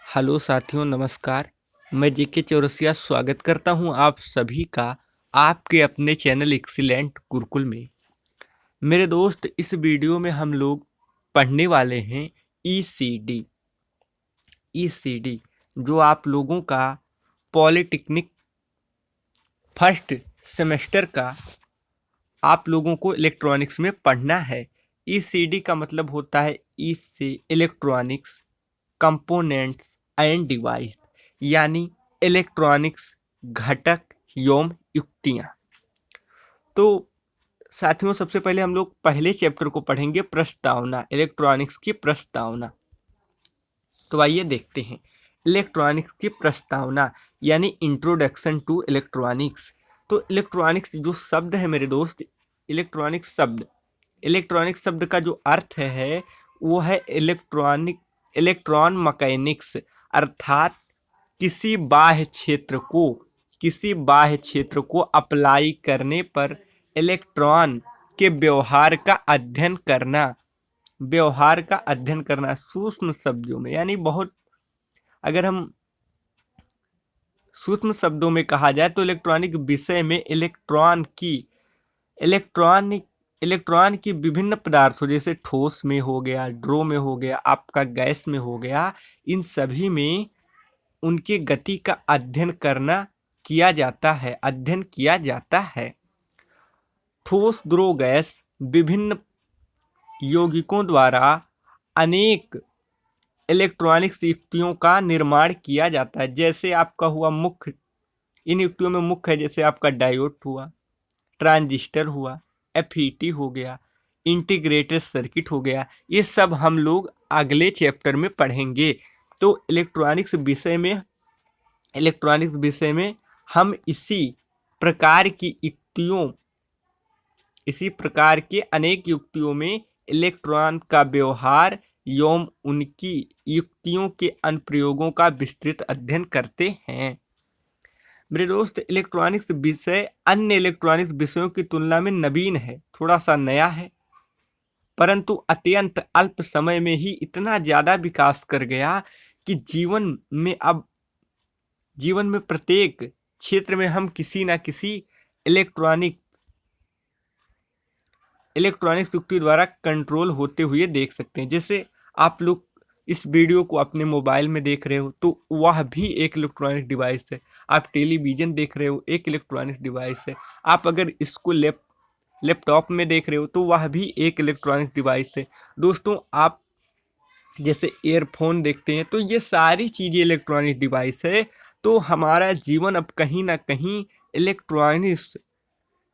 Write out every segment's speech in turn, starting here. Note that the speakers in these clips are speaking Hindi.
हेलो साथियों, नमस्कार। मैं जेके चौरसिया स्वागत करता हूं आप सभी का आपके अपने चैनल एक्सीलेंट गुरुकुल में। मेरे दोस्त, इस वीडियो में हम लोग पढ़ने वाले हैं ईसीडी। ईसीडी जो आप लोगों का पॉलिटेक्निक फर्स्ट सेमेस्टर का आप लोगों को इलेक्ट्रॉनिक्स में पढ़ना है। ईसीडी का मतलब होता है ई से इलेक्ट्रॉनिक्स कंपोनेंट्स एंड डिवाइस, यानी इलेक्ट्रॉनिक्स घटक एवं युक्तियां। तो साथियों, सबसे पहले हम लोग पहले चैप्टर को पढ़ेंगे, प्रस्तावना, इलेक्ट्रॉनिक्स की प्रस्तावना। तो आइए देखते हैं इलेक्ट्रॉनिक्स की प्रस्तावना यानी इंट्रोडक्शन टू इलेक्ट्रॉनिक्स। तो इलेक्ट्रॉनिक्स जो शब्द है मेरे दोस्त, इलेक्ट्रॉनिक शब्द का जो अर्थ है वो है इलेक्ट्रॉन मैकेनिक्स, अर्थात किसी बाह्य क्षेत्र को अप्लाई करने पर इलेक्ट्रॉन के व्यवहार का अध्ययन करना सूक्ष्म शब्दों में, यानी बहुत, अगर हम सूक्ष्म शब्दों में कहा जाए तो इलेक्ट्रॉनिक विषय में इलेक्ट्रॉन की विभिन्न पदार्थों, जैसे ठोस में हो गया, ड्रो में हो गया, आपका गैस में हो गया, इन सभी में उनके गति का अध्ययन किया जाता है। ठोस, द्रव, गैस, विभिन्न यौगिकों द्वारा अनेक इलेक्ट्रॉनिक्स युक्तियों का निर्माण किया जाता है। जैसे आपका हुआ मुख्य, इन युक्तियों में मुख्य है, जैसे आपका डायोड हुआ, ट्रांजिस्टर हुआ, एफईटी हो गया, इंटीग्रेटेड सर्किट हो गया। ये सब हम लोग अगले चैप्टर में पढ़ेंगे। तो इलेक्ट्रॉनिक्स विषय में हम इसी प्रकार के अनेक युक्तियों में इलेक्ट्रॉन का व्यवहार एवं उनकी युक्तियों के अनुप्रयोगों का विस्तृत अध्ययन करते हैं। मेरे दोस्त, इलेक्ट्रॉनिक्स विषय अन्य इलेक्ट्रॉनिक्स विषयों की तुलना में नवीन है, थोड़ा सा नया है, परंतु अत्यंत अल्प समय में ही इतना ज्यादा विकास कर गया कि जीवन में प्रत्येक क्षेत्र में हम किसी ना किसी इलेक्ट्रॉनिक्स युक्ति द्वारा कंट्रोल होते हुए देख सकते हैं। जैसे आप लोग इस वीडियो को अपने मोबाइल में देख रहे हो तो वह भी एक इलेक्ट्रॉनिक डिवाइस है। आप टेलीविजन देख रहे हो, एक इलेक्ट्रॉनिक डिवाइस है। आप अगर इसको लैपटॉप में देख रहे हो तो वह भी एक इलेक्ट्रॉनिक डिवाइस है। दोस्तों, आप जैसे ईयरफोन देखते हैं तो ये सारी चीज़ें इलेक्ट्रॉनिक डिवाइस है। तो हमारा जीवन अब कहीं ना कहीं इलेक्ट्रॉनिक्स,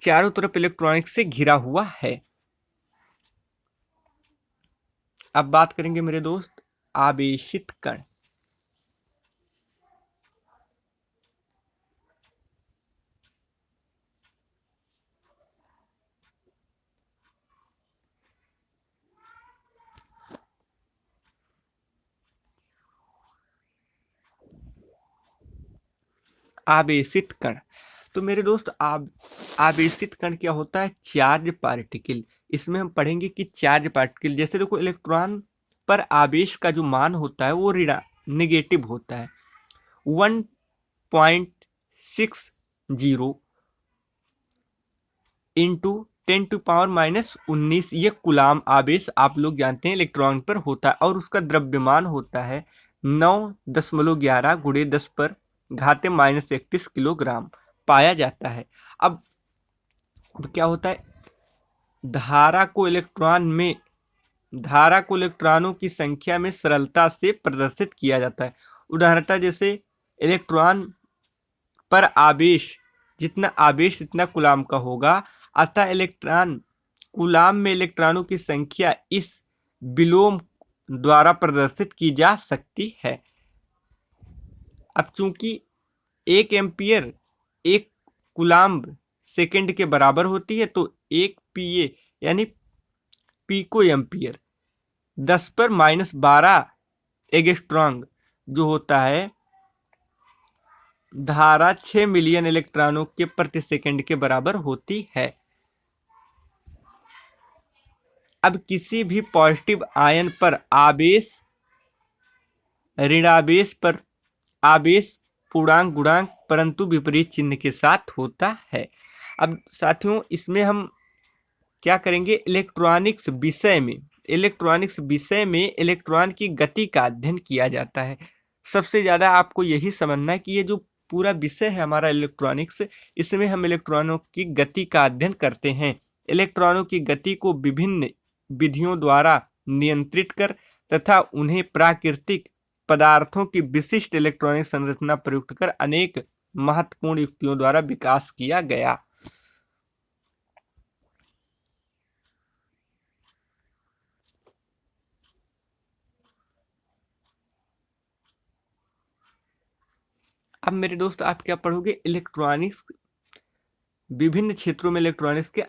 चारों तरफ इलेक्ट्रॉनिक्स से घिरा हुआ है। अब बात करेंगे मेरे दोस्त आवेशित कण। आवेशित कण, तो मेरे दोस्त आवेशित कण क्या होता है? Charge particle. इसमें हम पढ़ेंगे कि चार्ज पार्टिकल, जैसे देखो, इलेक्ट्रॉन पर आवेश का जो मान होता है वो नेगेटिव होता है। 1.60 इंटू 10⁻⁻⁹ ये कुलाम आवेश आप लोग जानते हैं इलेक्ट्रॉन पर होता है, और उसका द्रव्यमान होता है 9.11 × 10⁻31 किलोग्राम पाया जाता है। अब क्या होता है? धारा को इलेक्ट्रॉनों की संख्या में सरलता से प्रदर्शित किया जाता है। उदाहरणतः जैसे इलेक्ट्रॉन पर आवेश, जितना कुलाम का होगा, अतः कुलाम में इलेक्ट्रॉनों की संख्या इस विलोम द्वारा प्रदर्शित की जा सकती है। अब चूंकि 1 एम्पियर 1 कुलाम्ब सेकंड के बराबर होती है, तो 1 पीए यानी पीको एम्पियर 10⁻12 एंगस्ट्रॉम जो होता है, धारा 6 मिलियन इलेक्ट्रॉनों के प्रति सेकंड के बराबर होती है। अब किसी भी पॉजिटिव आयन पर आवेश ऋणावेश पर आवेश पूर्णांक गुणांक परंतु विपरीत चिन्ह के साथ होता है। अब साथियों इसमें हम क्या करेंगे, इलेक्ट्रॉनिक्स विषय में इलेक्ट्रॉन की गति का अध्ययन किया जाता है। सबसे ज़्यादा आपको यही समझना है कि ये जो पूरा विषय है हमारा इलेक्ट्रॉनिक्स, इसमें हम इलेक्ट्रॉनों की गति का अध्ययन करते हैं। इलेक्ट्रॉनों की गति को विभिन्न विधियों द्वारा नियंत्रित कर तथा उन्हें प्राकृतिक पदार्थों की विशिष्ट इलेक्ट्रॉनिक संरचना प्रयुक्त कर अनेक महत्वपूर्ण युक्तियों द्वारा विकास किया गया। अब मेरे दोस्त आप क्या पढ़ोगे, इलेक्ट्रॉनिक्स, विभिन्न क्षेत्रों में इलेक्ट्रॉनिक्स के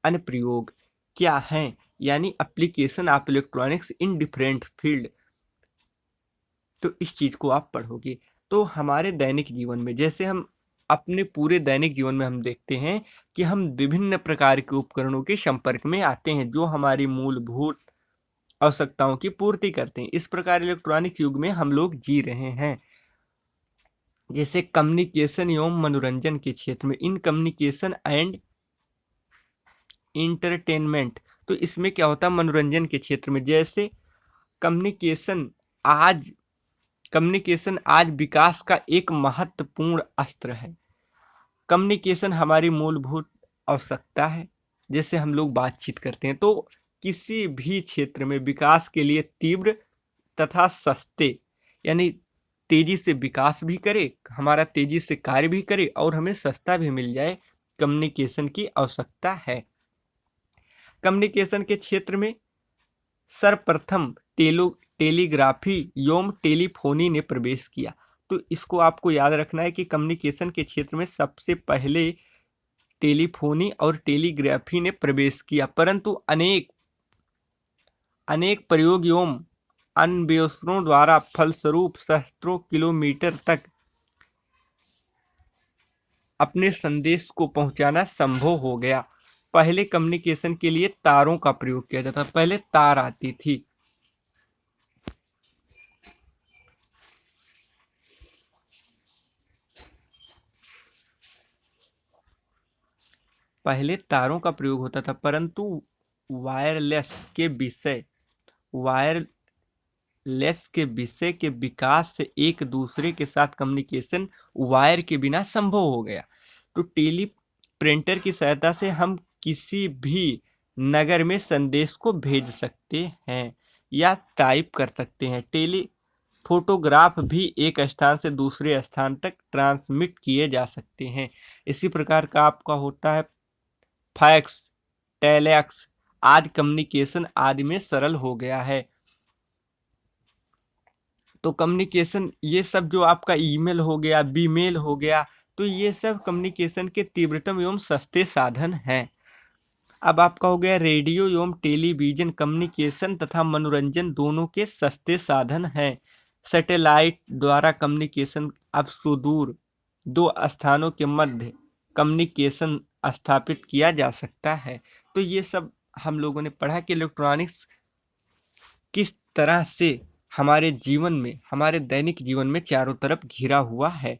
अनुप्रयोग क्या हैं, यानी application of electronics in different field. तो इस चीज को आप पढ़ोगे। तो हमारे दैनिक जीवन में, जैसे हम अपने पूरे दैनिक जीवन में हम देखते हैं कि हम विभिन्न प्रकार के उपकरणों के संपर्क में आते हैं जो हमारी मूलभूत आवश्यकताओं की पूर्ति करते हैं। इस प्रकार इलेक्ट्रॉनिक युग में हम लोग जी रहे हैं। जैसे कम्युनिकेशन एवं मनोरंजन के क्षेत्र में, इन कम्युनिकेशन एंड इंटरटेनमेंट, तो इसमें क्या होता है, मनोरंजन के क्षेत्र में, जैसे कम्युनिकेशन आज विकास का एक महत्वपूर्ण अस्त्र है। कम्युनिकेशन हमारी मूलभूत आवश्यकता है। जैसे हम लोग बातचीत करते हैं तो किसी भी क्षेत्र में विकास के लिए तीव्र तथा सस्ते, यानी तेजी से विकास भी करे, हमारा तेजी से कार्य भी करे और हमें सस्ता भी मिल जाए, कम्युनिकेशन की आवश्यकता है। कम्युनिकेशन के क्षेत्र में सर्वप्रथम टेलीग्राफी एवं टेलीफोनी ने प्रवेश किया। तो इसको आपको याद रखना है कि कम्युनिकेशन के क्षेत्र में सबसे पहले टेलीफोनी और टेलीग्राफी ने प्रवेश किया, परंतु अनेक प्रयोग एवं अन्वेषणों द्वारा फलस्वरूप सहस्त्रों किलोमीटर तक अपने संदेश को पहुंचाना संभव हो गया। पहले कम्युनिकेशन के लिए तारों का प्रयोग किया जाता था। पहले तार आती थी। पहले तारों का प्रयोग होता था, परंतु वायरलेस के विषय के विकास से एक दूसरे के साथ कम्युनिकेशन वायर के बिना संभव हो गया। तो टेली प्रिंटर की सहायता से हम किसी भी नगर में संदेश को भेज सकते हैं या टाइप कर सकते हैं। फोटोग्राफ भी एक स्थान से दूसरे स्थान तक ट्रांसमिट किए जा सकते हैं। इसी प्रकार का आपका होता है फैक्स, टेलेक्स, आज कम्युनिकेशन आदि में सरल हो गया है। तो कम्युनिकेशन, ये सब जो आपका ईमेल हो गया, बीमेल हो गया, तो ये सब कम्युनिकेशन के तीव्रतम एवं सस्ते साधन हैं। अब आपका हो गया रेडियो एवं टेलीविजन, कम्युनिकेशन तथा मनोरंजन दोनों के सस्ते साधन हैं। सैटेलाइट द्वारा कम्युनिकेशन, अब सुदूर दो स्थानों के मध्य कम्युनिकेशन स्थापित किया जा सकता है। तो ये सब हम लोगों ने पढ़ा कि इलेक्ट्रॉनिक्स किस तरह से हमारे जीवन में, हमारे दैनिक जीवन में चारों तरफ घिरा हुआ है।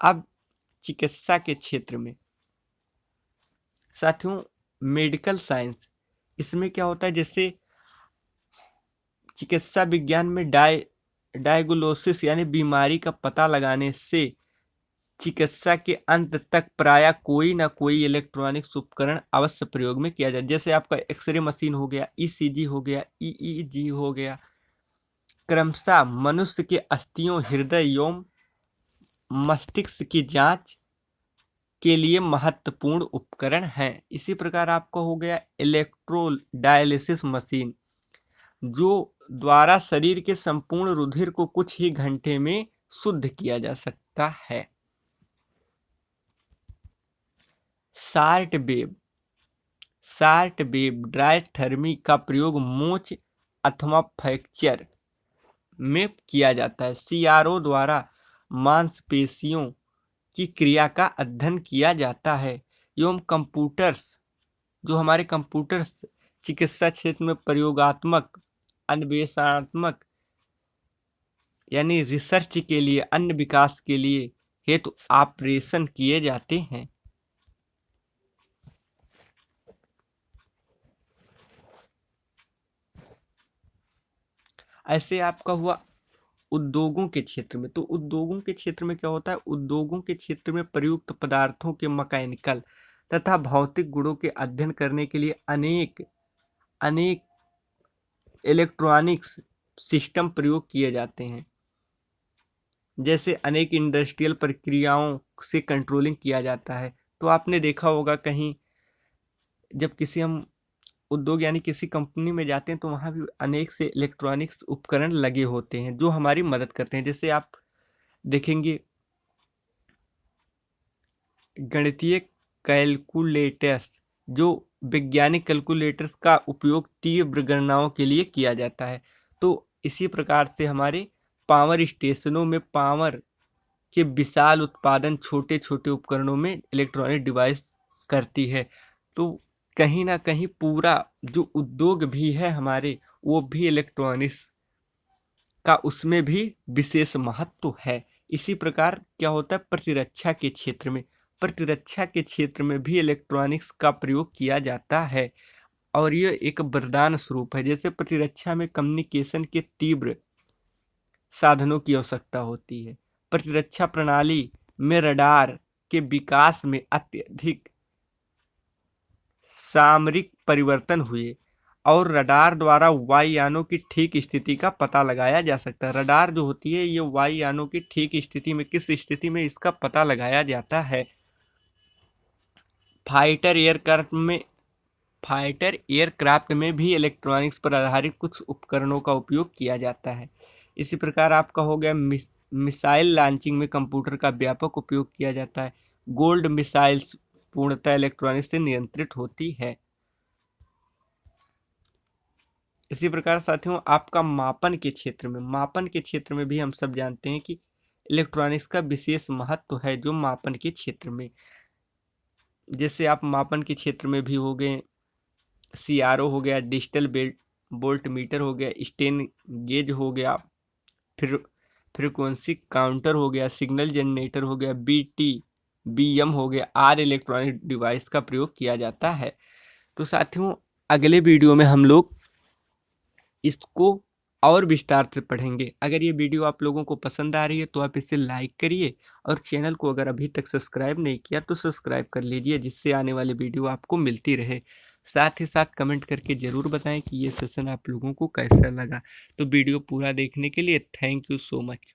अब चिकित्सा के क्षेत्र में साथियों, मेडिकल साइंस, इसमें क्या होता है, जैसे चिकित्सा विज्ञान में डायग्नोसिस यानी बीमारी का पता लगाने से चिकित्सा के अंत तक प्रायः कोई ना कोई इलेक्ट्रॉनिक्स उपकरण अवश्य प्रयोग में किया जाए। जैसे आपका एक्सरे मशीन हो गया, ईसीजी हो गया, ईईजी हो गया, क्रमशः मनुष्य के अस्थियों, हृदय एवं मस्तिष्क की जांच के लिए महत्वपूर्ण उपकरण हैं। इसी प्रकार आपका हो गया इलेक्ट्रोडायलिसिस मशीन, जो द्वारा शरीर के संपूर्ण रुधिर को कुछ ही घंटे में शुद्ध किया जा सकता है। शार्ट वेव डायथर्मी का प्रयोग मोच अथवा फ्रैक्चर में किया जाता है। सीआरओ द्वारा मांसपेशियों की क्रिया का अध्ययन किया जाता है। एवं कंप्यूटर्स, जो हमारे कंप्यूटर्स चिकित्सा क्षेत्र में प्रयोगात्मक, अन्वेषणात्मक यानी रिसर्च के लिए, अन्य विकास के लिए हेतु ऑपरेशन किए जाते हैं। ऐसे आपका हुआ उद्योगों के क्षेत्र में। तो उद्योगों के क्षेत्र में क्या होता है, उद्योगों के क्षेत्र में प्रयुक्त पदार्थों के मैकेनिकल तथा भौतिक गुणों के अध्ययन करने के लिए अनेक अनेक इलेक्ट्रॉनिक्स सिस्टम प्रयोग किए जाते हैं। जैसे अनेक इंडस्ट्रियल प्रक्रियाओं से कंट्रोलिंग किया जाता है। तो आपने देखा होगा कहीं जब किसी हम उद्योग यानी किसी कंपनी में जाते हैं तो वहाँ भी अनेक से इलेक्ट्रॉनिक्स उपकरण लगे होते हैं जो हमारी मदद करते हैं। जैसे आप देखेंगे गणितीय कैलकुलेटर्स, जो वैज्ञानिक कैलकुलेटर्स का उपयोग तीव्र गणनाओं के लिए किया जाता है। तो इसी प्रकार से हमारे पावर स्टेशनों में पावर के विशाल उत्पादन छोटे छोटे उपकरणों में इलेक्ट्रॉनिक डिवाइस करती है। तो कहीं ना कहीं पूरा जो उद्योग भी है हमारे, वो भी इलेक्ट्रॉनिक्स का उसमें भी विशेष महत्व है। इसी प्रकार क्या होता है प्रतिरक्षा के क्षेत्र में, प्रतिरक्षा के क्षेत्र में भी इलेक्ट्रॉनिक्स का प्रयोग किया जाता है और यह एक वरदान स्वरूप है। जैसे प्रतिरक्षा में कम्युनिकेशन के तीव्र साधनों की आवश्यकता होती है। प्रतिरक्षा प्रणाली में रडार के विकास में अत्यधिक सामरिक परिवर्तन हुए और रडार द्वारा वायुयानों की ठीक स्थिति का पता लगाया जा सकता है। रडार जो होती है ये वायुयानों की ठीक स्थिति में, किस स्थिति में इसका पता लगाया जाता है। फाइटर एयरक्राफ्ट में भी इलेक्ट्रॉनिक्स पर आधारित कुछ उपकरणों का उपयोग किया जाता है। इसी प्रकार आपका हो गया मिसाइल लॉन्चिंग में कंप्यूटर का व्यापक उपयोग किया जाता है। गोल्ड मिसाइल्स पूर्णतः इलेक्ट्रॉनिक्स से नियंत्रित होती है। इसी प्रकार साथियों आपका मापन के क्षेत्र में भी हम सब जानते हैं कि इलेक्ट्रॉनिक्स का विशेष महत्व है जो मापन के क्षेत्र में। जैसे आप मापन के क्षेत्र में भी हो गए CRO हो गया, डिजिटल वोल्ट मीटर हो गया, स्टेन गेज हो गया, फिर फ्रीक्वेंसी काउंटर हो गया, सिग्नल जनरेटर हो गया, BM हो गया, आर इलेक्ट्रॉनिक डिवाइस का प्रयोग किया जाता है। तो साथियों अगले वीडियो में हम लोग इसको और विस्तार से पढ़ेंगे। अगर ये वीडियो आप लोगों को पसंद आ रही है तो आप इसे लाइक करिए और चैनल को अगर अभी तक सब्सक्राइब नहीं किया तो सब्सक्राइब कर लीजिए, जिससे आने वाली वीडियो आपको मिलती रहे। साथ ही साथ कमेंट करके ज़रूर बताएं कि ये सेशन आप लोगों को कैसा लगा। तो वीडियो पूरा देखने के लिए थैंक यू सो मच।